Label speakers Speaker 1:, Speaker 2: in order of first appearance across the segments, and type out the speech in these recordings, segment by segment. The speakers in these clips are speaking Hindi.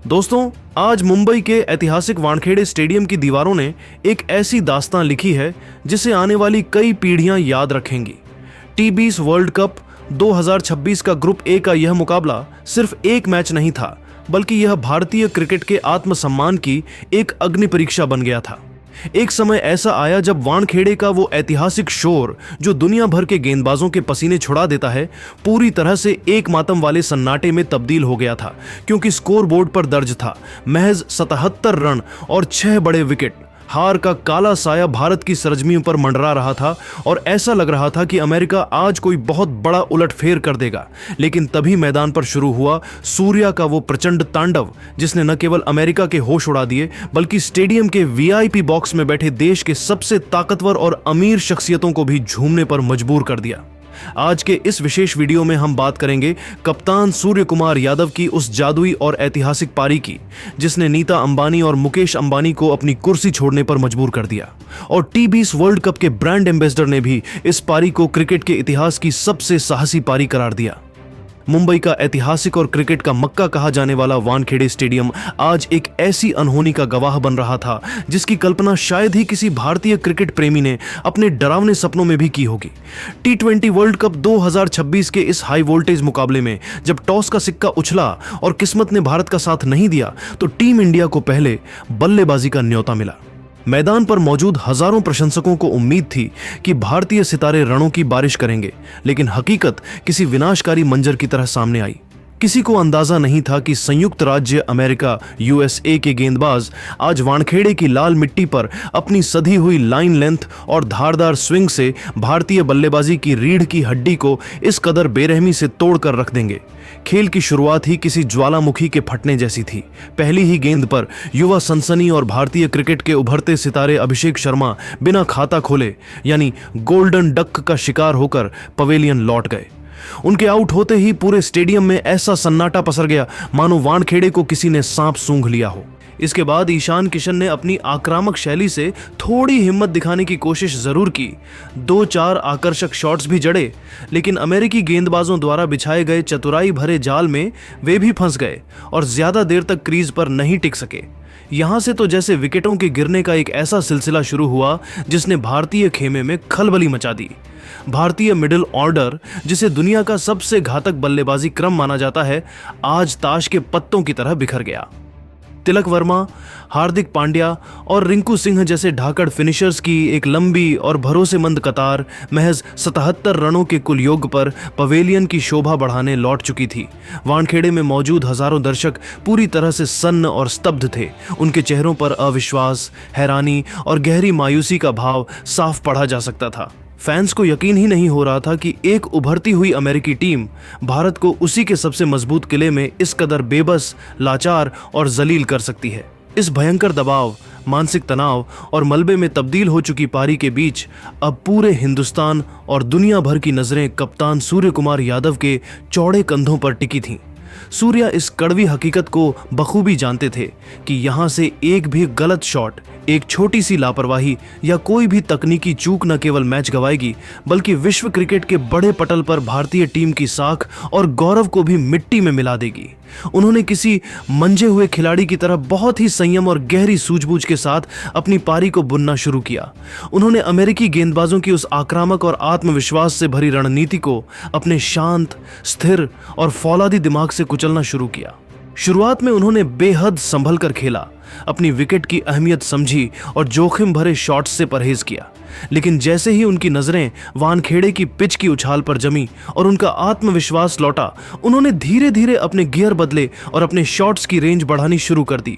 Speaker 1: दोस्तों, आज मुंबई के ऐतिहासिक वानखेड़े स्टेडियम की दीवारों ने एक ऐसी दास्तान लिखी है जिसे आने वाली कई पीढ़ियां याद रखेंगी। टी20 वर्ल्ड कप 2026 का ग्रुप ए का यह मुकाबला सिर्फ एक मैच नहीं था, बल्कि यह भारतीय क्रिकेट के आत्मसम्मान की एक अग्नि परीक्षा बन गया था। एक समय ऐसा आया जब वानखेड़े का वो ऐतिहासिक शोर, जो दुनिया भर के गेंदबाजों के पसीने छुड़ा देता है, पूरी तरह से एक मातम वाले सन्नाटे में तब्दील हो गया था, क्योंकि स्कोर बोर्ड पर दर्ज था महज 77 रन और 6 बड़े विकेट। हार का काला साया भारत की सरजमी पर मंडरा रहा था और ऐसा लग रहा था कि अमेरिका आज कोई बहुत बड़ा उलटफेर कर देगा। लेकिन तभी मैदान पर शुरू हुआ सूर्या का वो प्रचंड तांडव, जिसने न केवल अमेरिका के होश उड़ा दिए, बल्कि स्टेडियम के वीआईपी बॉक्स में बैठे देश के सबसे ताकतवर और अमीर शख्सियतों को भी झूमने पर मजबूर कर दिया। आज के इस विशेष वीडियो में हम बात करेंगे कप्तान सूर्य कुमार यादव की उस जादुई और ऐतिहासिक पारी की, जिसने नीता अंबानी और मुकेश अंबानी को अपनी कुर्सी छोड़ने पर मजबूर कर दिया। और टी20 वर्ल्ड कप के ब्रांड एम्बेसडर ने भी इस पारी को क्रिकेट के इतिहास की सबसे साहसी पारी करार दिया। मुंबई का ऐतिहासिक और क्रिकेट का मक्का कहा जाने वाला वानखेड़े स्टेडियम आज एक ऐसी अनहोनी का गवाह बन रहा था जिसकी कल्पना शायद ही किसी भारतीय क्रिकेट प्रेमी ने अपने डरावने सपनों में भी की होगी। टी20 वर्ल्ड कप 2026 के इस हाई वोल्टेज मुकाबले में जब टॉस का सिक्का उछला और किस्मत ने भारत का साथ नहीं दिया, तो टीम इंडिया को पहले बल्लेबाजी का न्योता मिला। मैदान पर मौजूद हजारों प्रशंसकों को उम्मीद थी कि भारतीय सितारे रणों की बारिश करेंगे, लेकिन हकीकत किसी विनाशकारी मंजर की तरह सामने आई। किसी को अंदाजा नहीं था कि संयुक्त राज्य अमेरिका यूएसए के गेंदबाज आज वानखेड़े की लाल मिट्टी पर अपनी सधी हुई लाइन लेंथ और धारदार स्विंग से भारतीय बल्लेबाजी की रीढ़ की हड्डी को इस कदर बेरहमी से तोड़कर रख देंगे। खेल की शुरुआत ही किसी ज्वालामुखी के फटने जैसी थी। पहली ही गेंद पर युवा सनसनी और भारतीय क्रिकेट के उभरते सितारे अभिषेक शर्मा बिना खाता खोले, यानी गोल्डन डक का शिकार होकर पवेलियन लौट गए। उनके आउट होते ही पूरे स्टेडियम में ऐसा सन्नाटा पसर गया मानो वानखेड़े को किसी ने सांप सूंघ लिया हो। इसके बाद ईशान किशन ने अपनी आक्रामक शैली से थोड़ी हिम्मत दिखाने की कोशिश जरूर की। 2-4 आकर्षक शॉट्स भी जड़े, लेकिन अमेरिकी गेंदबाजों द्वारा बिछाए गए चतुराई भरे जाल में वे भी फंस गए और ज्यादा देर तक क्रीज पर नहीं टिक सके। यहां से तो जैसे विकेटों के गिरने का एक ऐसा सिलसिला शुरू हुआ जिसने भारतीय खेमे में खलबली मचा दी। भारतीय मिडिल ऑर्डर, जिसे दुनिया का सबसे घातक बल्लेबाजी क्रम माना जाता है, आज ताश के पत्तों की तरह बिखर गया। तिलक वर्मा, हार्दिक पांड्या और रिंकू सिंह जैसे ढाकड़ फिनिशर्स की एक लंबी और भरोसेमंद कतार महज 77 रनों के कुल योग पर पवेलियन की शोभा बढ़ाने लौट चुकी थी। वानखेड़े में मौजूद हजारों दर्शक पूरी तरह से सन्न और स्तब्ध थे। उनके चेहरों पर अविश्वास, हैरानी और गहरी मायूसी का भाव साफ पढ़ा जा सकता था। फैंस को यकीन ही नहीं हो रहा था कि एक उभरती हुई अमेरिकी टीम भारत को उसी के सबसे मजबूत किले में इस कदर बेबस, लाचार और जलील कर सकती है। इस भयंकर दबाव, मानसिक तनाव और मलबे में तब्दील हो चुकी पारी के बीच अब पूरे हिंदुस्तान और दुनिया भर की नजरें कप्तान सूर्य कुमार यादव के चौड़े कंधों पर टिकी थीं। सूर्या इस कड़वी हकीकत को बखूबी जानते थे कि यहां से एक भी गलत शॉट, एक छोटी सी लापरवाही या कोई भी तकनीकी चूक न केवल मैच गंवाएगी, बल्कि विश्व क्रिकेट के बड़े पटल पर भारतीय टीम की साख और गौरव को भी मिट्टी में मिला देगी। उन्होंने किसी मंजे हुए खिलाड़ी की तरह बहुत ही संयम और गहरी सूझबूझ के साथ अपनी पारी को बुनना शुरू किया। उन्होंने अमेरिकी गेंदबाजों की उस आक्रामक और आत्मविश्वास से भरी रणनीति को अपने शांत, स्थिर और फौलादी दिमाग से कुचलना शुरू किया। शुरुआत में उन्होंने बेहद संभल कर खेला, अपनी विकेट की अहमियत समझी और जोखिम भरे शॉट्स से परहेज किया। लेकिन जैसे ही उनकी नजरें वानखेड़े की पिच की उछाल पर जमी और उनका आत्मविश्वास लौटा, उन्होंने धीरे धीरे अपने गियर बदले और अपने शॉट्स की रेंज बढ़ानी शुरू कर दी।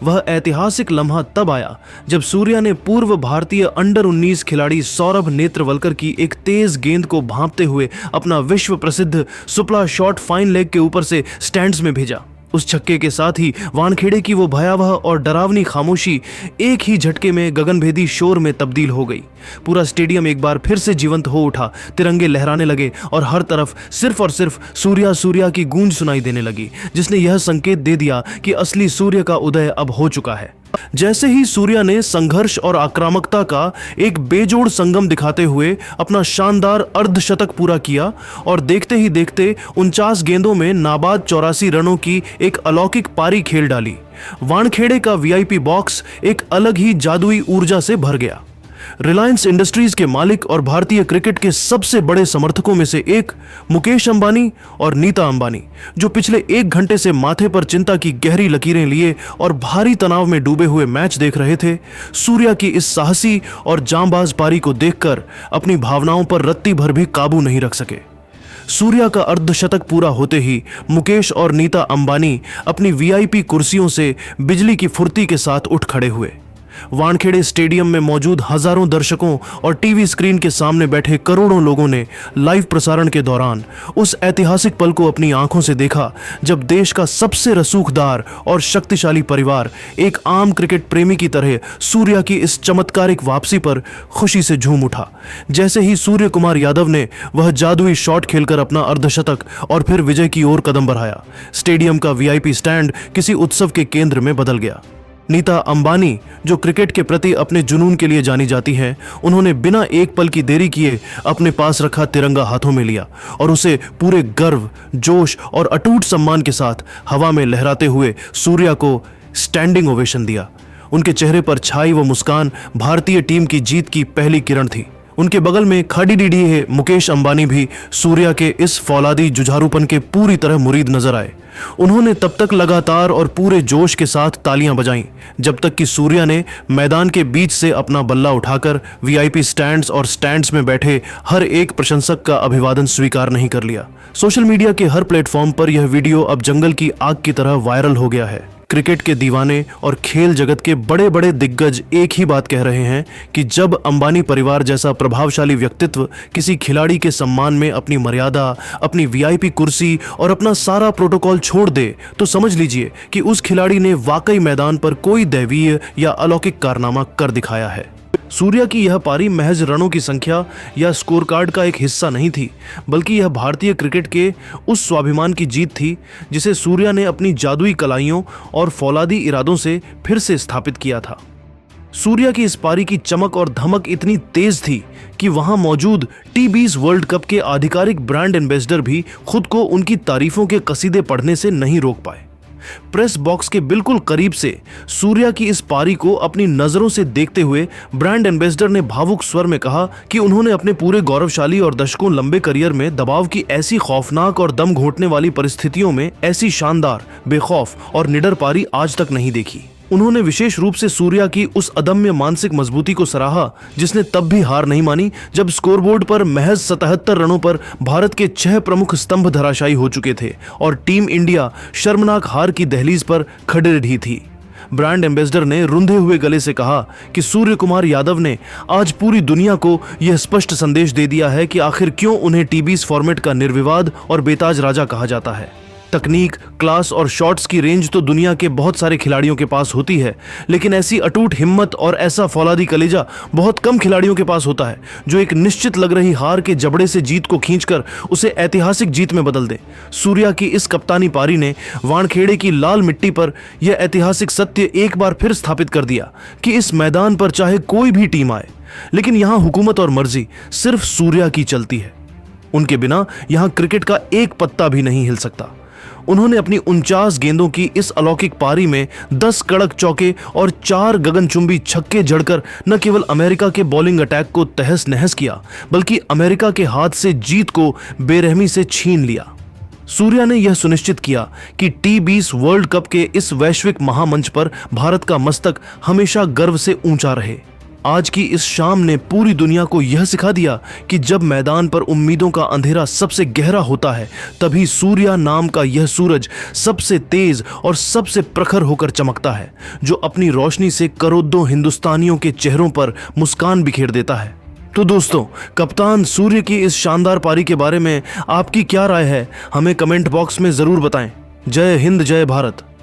Speaker 1: वह ऐतिहासिक लम्हा तब आया जब सूर्या ने पूर्व भारतीय अंडर 19 खिलाड़ी सौरभ नेत्रवलकर की एक तेज गेंद को भांपते हुए अपना विश्व प्रसिद्ध सुपला शॉट फाइन लेग के ऊपर से स्टैंड्स में भेजा। उस छक्के के साथ ही वानखेड़े की वो भयावह और डरावनी खामोशी एक ही झटके में गगनभेदी शोर में तब्दील हो गई। पूरा स्टेडियम एक बार फिर से जीवंत हो उठा, तिरंगे लहराने लगे और हर तरफ सिर्फ और सिर्फ सूर्या सूर्या की गूंज सुनाई देने लगी, जिसने यह संकेत दे दिया कि असली सूर्य का उदय अब हो चुका है। जैसे ही सूर्या ने संघर्ष और आक्रामकता का एक बेजोड़ संगम दिखाते हुए अपना शानदार अर्धशतक पूरा किया और देखते ही देखते 49 गेंदों में नाबाद 84 रनों की एक अलौकिक पारी खेल डाली, वानखेड़े का वीआईपी बॉक्स एक अलग ही जादुई ऊर्जा से भर गया। रिलायंस इंडस्ट्रीज के मालिक और भारतीय क्रिकेट के सबसे बड़े समर्थकों में से एक मुकेश अंबानी और नीता अंबानी, जो पिछले 1 घंटे से माथे पर चिंता की गहरी लकीरें लिए और भारी तनाव में डूबे हुए मैच देख रहे थे, सूर्या की इस साहसी और जांबाज पारी को देखकर अपनी भावनाओं पर रत्ती भर भी काबू नहीं रख सके। सूर्या का अर्धशतक पूरा होते ही मुकेश और नीता अंबानी अपनी वीआईपी कुर्सियों से बिजली की फुर्ती के साथ उठ खड़े हुए। वानखेड़े स्टेडियम में मौजूद हजारों दर्शकों और टीवी स्क्रीन के सामने बैठे करोड़ों लोगों ने लाइव प्रसारण के दौरान उस ऐतिहासिक पल को अपनी आंखों से देखा जब देश का सबसे रसूखदार और शक्तिशाली परिवार एक आम क्रिकेट प्रेमी की तरह सूर्या की इस चमत्कारिक वापसी पर खुशी से झूम उठा। जैसे ही सूर्य कुमार यादव ने वह जादुई शॉट खेलकर अपना अर्धशतक और फिर विजय की ओर कदम बढ़ाया, स्टेडियम का वीआईपी स्टैंड किसी उत्सव के केंद्र में बदल गया। नीता अंबानी, जो क्रिकेट के प्रति अपने जुनून के लिए जानी जाती है, उन्होंने बिना एक पल की देरी किए अपने पास रखा तिरंगा हाथों में लिया और उसे पूरे गर्व, जोश और अटूट सम्मान के साथ हवा में लहराते हुए सूर्या को स्टैंडिंग ओवेशन दिया। उनके चेहरे पर छाई वो मुस्कान भारतीय टीम की जीत की पहली किरण थी। उनके बगल में खड़ी डीडीए मुकेश अंबानी भी सूर्या के इस फौलादी जुझारूपन के पूरी तरह मुरीद नजर आए। उन्होंने तब तक लगातार और पूरे जोश के साथ तालियां बजाईं जब तक कि सूर्या ने मैदान के बीच से अपना बल्ला उठाकर वीआईपी स्टैंड्स और स्टैंड्स में बैठे हर एक प्रशंसक का अभिवादन स्वीकार नहीं कर लिया। सोशल मीडिया के हर प्लेटफॉर्म पर यह वीडियो अब जंगल की आग की तरह वायरल हो गया है। क्रिकेट के दीवाने और खेल जगत के बड़े बड़े दिग्गज एक ही बात कह रहे हैं कि जब अंबानी परिवार जैसा प्रभावशाली व्यक्तित्व किसी खिलाड़ी के सम्मान में अपनी मर्यादा, अपनी वीआईपी कुर्सी और अपना सारा प्रोटोकॉल छोड़ दे, तो समझ लीजिए कि उस खिलाड़ी ने वाकई मैदान पर कोई दैवीय या अलौकिक कारनामा कर दिखाया है। सूर्या की यह पारी महज रनों की संख्या या स्कोर कार्ड का एक हिस्सा नहीं थी, बल्कि यह भारतीय क्रिकेट के उस स्वाभिमान की जीत थी जिसे सूर्या ने अपनी जादुई कलाइयों और फौलादी इरादों से फिर से स्थापित किया था। सूर्या की इस पारी की चमक और धमक इतनी तेज थी कि वहां मौजूद टी20 वर्ल्ड कप के आधिकारिक ब्रांड एम्बेसडर भी खुद को उनकी तारीफों के कसीदे पढ़ने से नहीं रोक पाए। प्रेस बॉक्स के बिल्कुल करीब से सूर्या की इस पारी को अपनी नजरों से देखते हुए ब्रांड एम्बेसडर ने भावुक स्वर में कहा कि उन्होंने अपने पूरे गौरवशाली और दशकों लंबे करियर में दबाव की ऐसी खौफनाक और दम घोंटने वाली परिस्थितियों में ऐसी शानदार, बेखौफ और निडर पारी आज तक नहीं देखी। उन्होंने विशेष रूप से सूर्या की उस अदम्य मानसिक मजबूती को सराहा जिसने तब भी हार नहीं मानी जब स्कोरबोर्ड पर महज 77 रनों पर भारत के 6 प्रमुख स्तंभ धराशायी हो चुके थे और टीम इंडिया शर्मनाक हार की दहलीज पर खड़े रही थी। ब्रांड एम्बेसडर ने रुंधे हुए गले से कहा कि सूर्य कुमार यादव ने आज पूरी दुनिया को यह स्पष्ट संदेश दे दिया है कि आखिर क्यों उन्हें टी20 फॉर्मेट का निर्विवाद और बेताज राजा कहा जाता है। तकनीक, क्लास और शॉट्स की रेंज तो दुनिया के बहुत सारे खिलाड़ियों के पास होती है, लेकिन ऐसी अटूट हिम्मत और ऐसा फौलादी कलेजा बहुत कम खिलाड़ियों के पास होता है जो एक निश्चित लग रही हार के जबड़े से जीत को खींचकर उसे ऐतिहासिक जीत में बदल दे। सूर्या की इस कप्तानी पारी ने वानखेड़े की लाल मिट्टी पर यह ऐतिहासिक सत्य एक बार फिर स्थापित कर दिया कि इस मैदान पर चाहे कोई भी टीम आए, लेकिन यहां हुकूमत और मर्जी सिर्फ सूर्या की चलती है। उनके बिना यहां क्रिकेट का एक पत्ता भी नहीं हिल सकता। उन्होंने अपनी 49 गेंदों की इस अलौकिक पारी में 10 कड़क चौके और 4 गगनचुंबी छक्के जड़कर न केवल अमेरिका के बॉलिंग अटैक को तहस नहस किया, बल्कि अमेरिका के हाथ से जीत को बेरहमी से छीन लिया। सूर्या ने यह सुनिश्चित किया कि टी20 वर्ल्ड कप के इस वैश्विक महामंच पर भारत का मस्तक हमेशा गर्व से ऊंचा रहे। आज की इस शाम ने पूरी दुनिया को यह सिखा दिया कि जब मैदान पर उम्मीदों का अंधेरा सबसे गहरा होता है, तभी सूर्या नाम का यह सूरज सबसे तेज और सबसे प्रखर होकर चमकता है, जो अपनी रोशनी से करोड़ों हिंदुस्तानियों के चेहरों पर मुस्कान बिखेर देता है। तो दोस्तों, कप्तान सूर्य की इस शानदार पारी के बारे में आपकी क्या राय है, हमें कमेंट बॉक्स में जरूर बताएं। जय हिंद, जय भारत।